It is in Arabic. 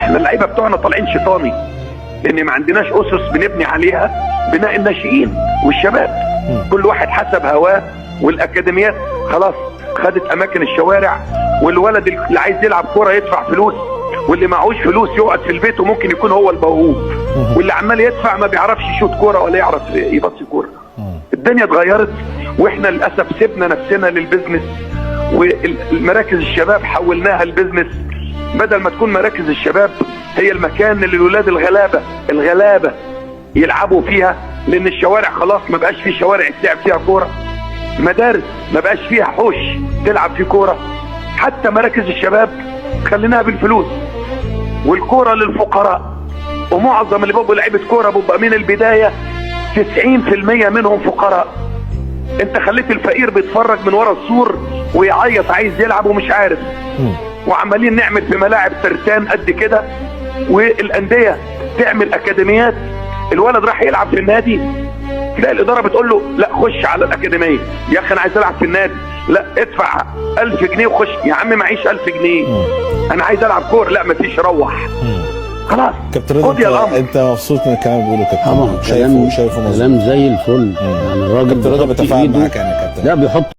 احنا اللعيبه بتوعنا طالعين شيطاني، لان ما عندناش اسس بنبني عليها بناء الناشئين والشباب. كل واحد حسب هواه، والاكاديميات خلاص خدت اماكن الشوارع، والولد اللي عايز يلعب كوره يدفع فلوس، واللي معهوش فلوس يقعد في البيت وممكن يكون هو الموهوب، واللي عمال يدفع ما بيعرفش يشوط كوره ولا يعرف يبصي كوره. الدنيا اتغيرت، واحنا للاسف سيبنا نفسنا للبزنس، والمراكز الشباب حولناها للبزنس، بدل ما تكون مراكز الشباب هي المكان اللي الولاد الغلابه يلعبوا فيها، لان الشوارع خلاص ما بقاش في شوارع تلعب فيها كوره، مدارس ما بقاش فيها حوش تلعب فيه كوره، حتى مراكز الشباب خليناها بالفلوس، والكوره للفقراء. ومعظم اللي بيبقوا لعيبه كوره بيبقى من البدايه 90% منهم فقراء. انت خليت الفقير بيتفرج من ورا السور ويعيط عايز يلعب ومش عارف. وعمالين نعمل في ملاعب ترتان قد كده، والانديه تعمل اكاديميات. الولد راح يلعب في النادي، تلاقي الاداره بتقول له لا خش على الاكاديميه. يا اخي انا عايز العب في النادي، لا ادفع 1000 جنيه وخش. يا عم معيش 1000 جنيه، انا عايز العب كوره. لا مفيش، روح خلاص. كابتن خد يا الامر. انت مبسوط من الكلام اللي بيقوله كابتن؟ طبعا شايفه مظبوط، كلام زي الفل. يعني الراجل كابتن رضا بيحط بتفاهم إيده. معاك يعني يا كابتن؟ لا بيحط